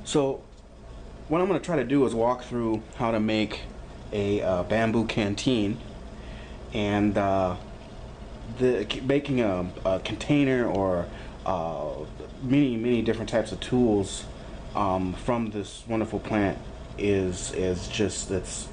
So what I'm going to try to do is walk through how to make a bamboo canteen, and making a container or many different types of tools from this wonderful plant is just it's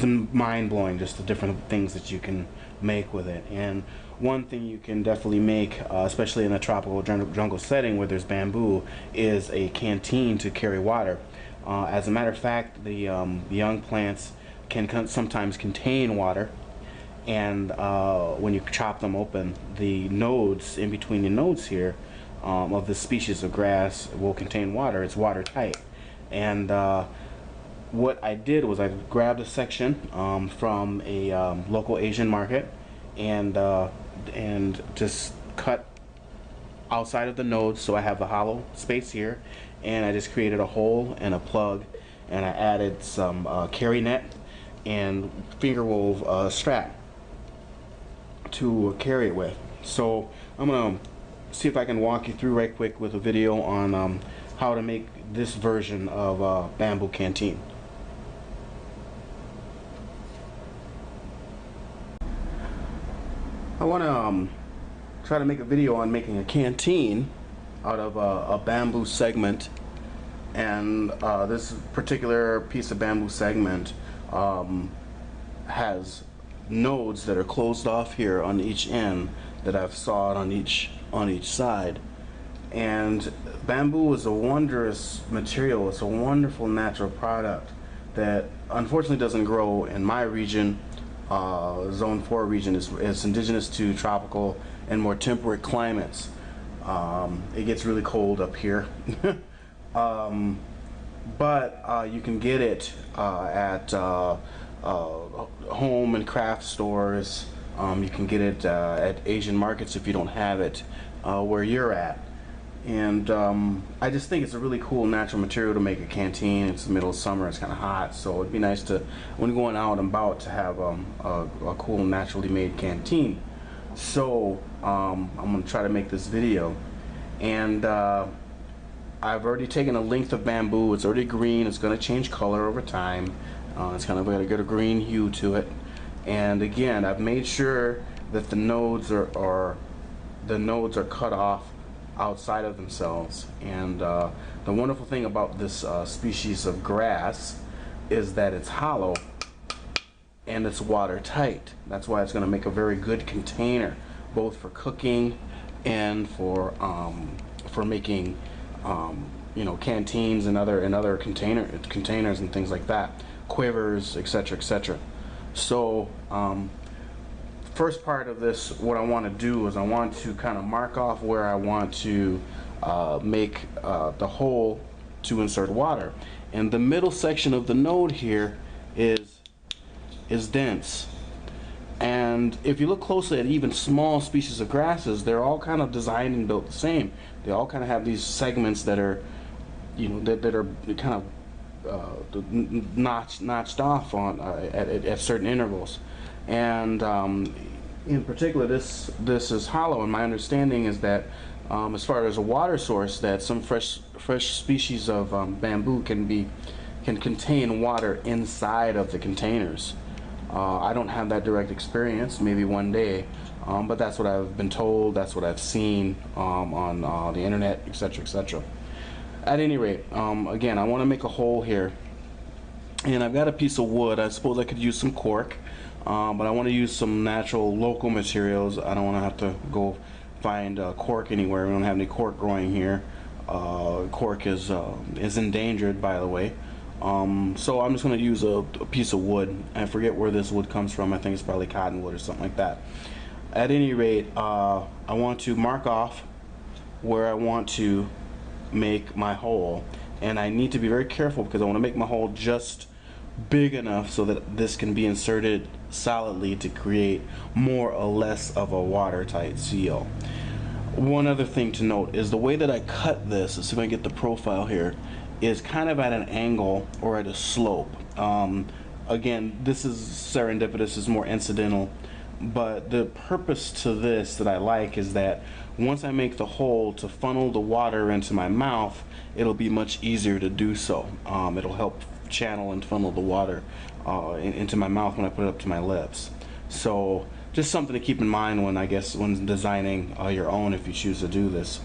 mind-blowing, just the different things that you can make with it. And one thing you can definitely make, especially in a tropical jungle setting where there's bamboo, is a canteen to carry water. As a matter of fact, the young plants can sometimes contain water, and when you chop them open, the nodes in between the nodes here of this species of grass will contain water. It's watertight. And what I did was I grabbed a section from a local Asian market, and just cut outside of the nodes, so I have the hollow space here, and I just created a hole and a plug, and I added some carry net and finger wove strap to carry it with. So I'm gonna see if I can walk you through right quick with a video on how to make this version of bamboo canteen. I want to try to make a video on making a canteen out of a bamboo segment, and this particular piece of bamboo segment has nodes that are closed off here on each end that I've sawed on each side. And bamboo is a wondrous material. It's a wonderful natural product that unfortunately doesn't grow in my region. Zone 4 region is indigenous to tropical and more temperate climates. It gets really cold up here. But you can get it at home and craft stores. You can get it at Asian markets if you don't have it where you're at. And I just think it's a really cool natural material to make a canteen. It's the middle of summer, it's kind of hot, so it'd be nice to, when going out and about, to have a cool naturally made canteen. So I'm going to try to make this video, and I've already taken a length of bamboo. It's already green. It's going to change color over time. It's kind of got to get a green hue to it. And again, I've made sure that the nodes are cut off outside of themselves. And the wonderful thing about this species of grass is that it's hollow and it's watertight. That's why it's going to make a very good container, both for cooking and for making you know, canteens and other containers and things like that, quivers, etc., etc. So first part of this, what I want to do is I want to kind of mark off where I want to make the hole to insert water. And the middle section of the node here is dense. And if you look closely at even small species of grasses, they're all kind of designed and built the same. They all kind of have these segments that are, you know, that are kind of notched off on at certain intervals. And in particular, this is hollow, and my understanding is that as far as a water source, that some fresh species of bamboo can contain water inside of the containers. I don't have that direct experience, maybe one day, but that's what I've been told, that's what I've seen on the internet, etc., etc. At any rate, again, I want to make a hole here, and I've got a piece of wood. I suppose I could use some cork, but I want to use some natural local materials. I don't want to have to go find cork anywhere. We don't have any cork growing here. Cork is endangered, by the way. So I'm just going to use a piece of wood. I forget where this wood comes from. I think it's probably cottonwood or something like that. At any rate, I want to mark off where I want to make my hole, and I need to be very careful because I want to make my hole just big enough so that this can be inserted solidly to create more or less of a watertight seal. One other thing to note is the way that I cut this, let's see if I can get the profile here, is kind of at an angle or at a slope. Again, this is serendipitous, is more incidental. But the purpose to this that I like is that once I make the hole to funnel the water into my mouth, it'll be much easier to do so. It'll help channel and funnel the water into my mouth when I put it up to my lips. So just something to keep in mind when, I guess, when designing your own, if you choose to do this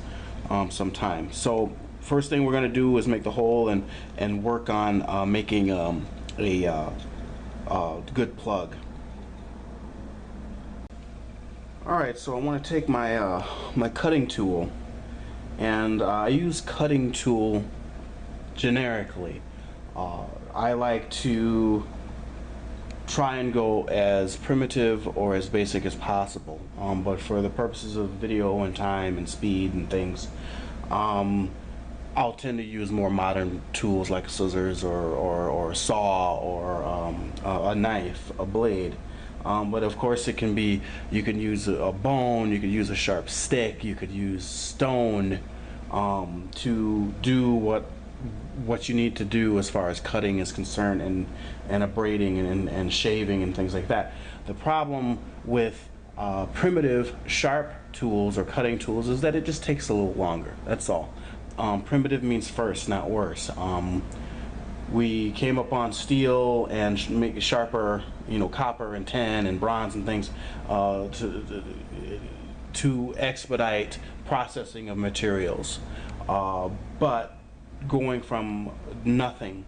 sometime. So first thing we're going to do is make the hole and work on making a good plug. Alright, so I want to take my my cutting tool, and I use cutting tool generically. I like to try and go as primitive or as basic as possible, but for the purposes of video and time and speed and things, I'll tend to use more modern tools like scissors or a saw or a knife, a blade. But of course it can be, you can use a bone, you could use a sharp stick, you could use stone to do what you need to do as far as cutting is concerned, and abrading and shaving and things like that. The problem with primitive sharp tools or cutting tools is that it just takes a little longer. That's all. Primitive means first, not worse. We came up on steel and make it sharper, you know, copper and tin and bronze and things to expedite processing of materials. But going from nothing,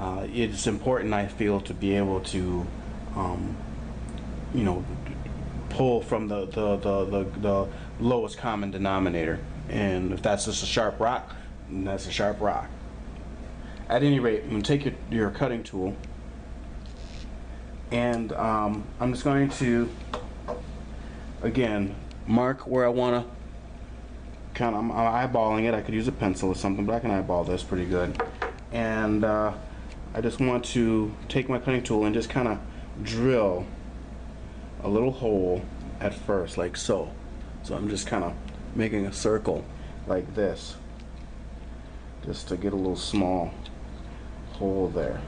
it's important, I feel, to be able to, you know, pull from the lowest common denominator. And if that's just a sharp rock, then that's a sharp rock. At any rate, I'm going to take your cutting tool, and I'm just going to, again, mark where I want to. I'm eyeballing it. I could use a pencil or something, but I can eyeball this pretty good. And I just want to take my cutting tool and just kind of drill a little hole at first, like so. So I'm just kind of making a circle like this, just to get a little small hole there.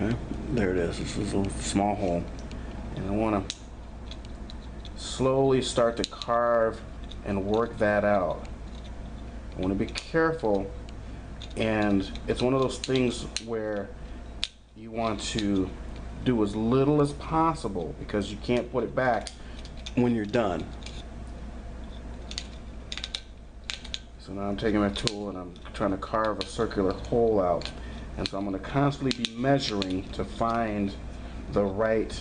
Okay, there it is. This is a small hole, and I want to slowly start to carve and work that out. I want to be careful, and it's one of those things where you want to do as little as possible because you can't put it back when you're done. So now I'm taking my tool and I'm trying to carve a circular hole out, and so I'm going to constantly be measuring to find the right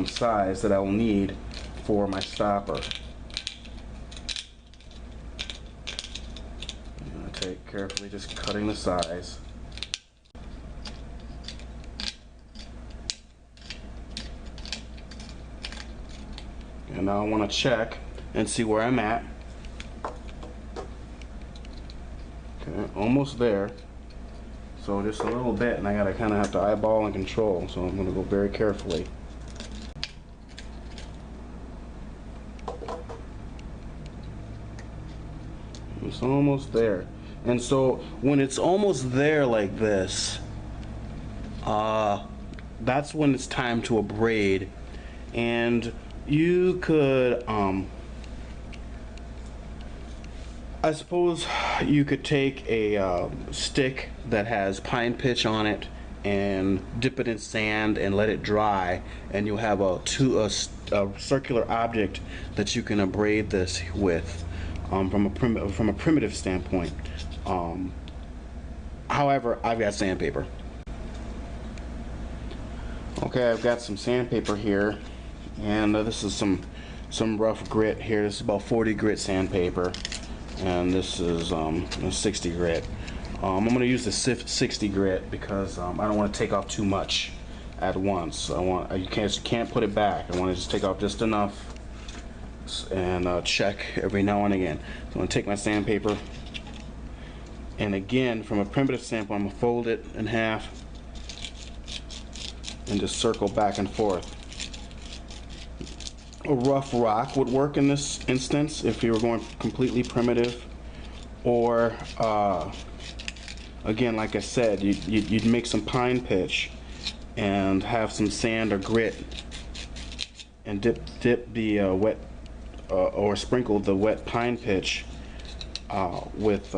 size that I will need for my stopper. I'm going to take carefully, just cutting the size. And now I want to check and see where I'm at. Okay, almost there. So just a little bit, and I gotta kind of have to eyeball and control. So I'm gonna go very carefully. It's almost there. And so when it's almost there like this, that's when it's time to abrade. And you could, I suppose you could take a stick that has pine pitch on it and dip it in sand and let it dry, and you'll have a circular object that you can abrade this with from a primitive standpoint. However, I've got sandpaper. Okay, I've got some sandpaper here, and this is some rough grit here. This is about 40 grit sandpaper, and this is 60 grit. I'm going to use the 60 grit because I don't want to take off too much at once. You can't put it back. I want to just take off just enough and check every now and again. So I'm going to take my sandpaper, and again, from a primitive standpoint, I'm going to fold it in half and just circle back and forth. A rough rock would work in this instance if you were going completely primitive, or again, like I said, you'd make some pine pitch and have some sand or grit and dip the wet or sprinkle the wet pine pitch with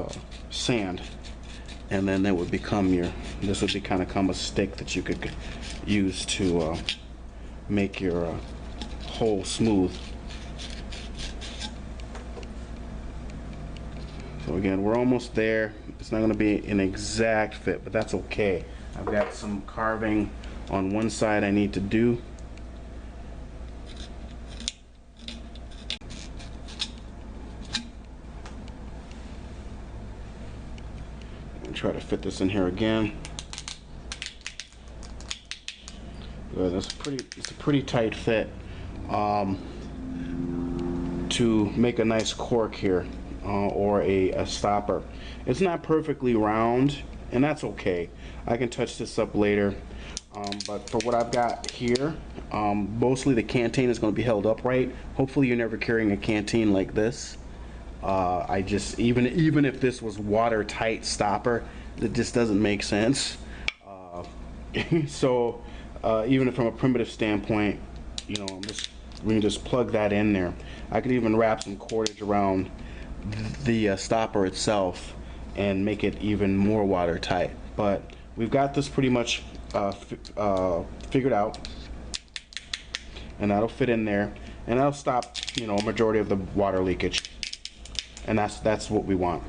sand, and then that would become this would become a stick that you could use to make your hole smooth. So again, we're almost there. It's not going to be an exact fit, but that's okay. I've got some carving on one side I need to do. And try to fit this in here again. Good. It's a pretty tight fit to make a nice cork here. Or a stopper. It's not perfectly round, and that's okay. I can touch this up later, but for what I've got here, mostly the canteen is going to be held upright. Hopefully you're never carrying a canteen like this. I just, even if this was watertight stopper, it just doesn't make sense. So even from a primitive standpoint, you know, we can just plug that in there. I could even wrap some cordage around the stopper itself and make it even more watertight. But we've got this pretty much figured out, and that'll fit in there, and that'll stop, you know, a majority of the water leakage, and that's what we want.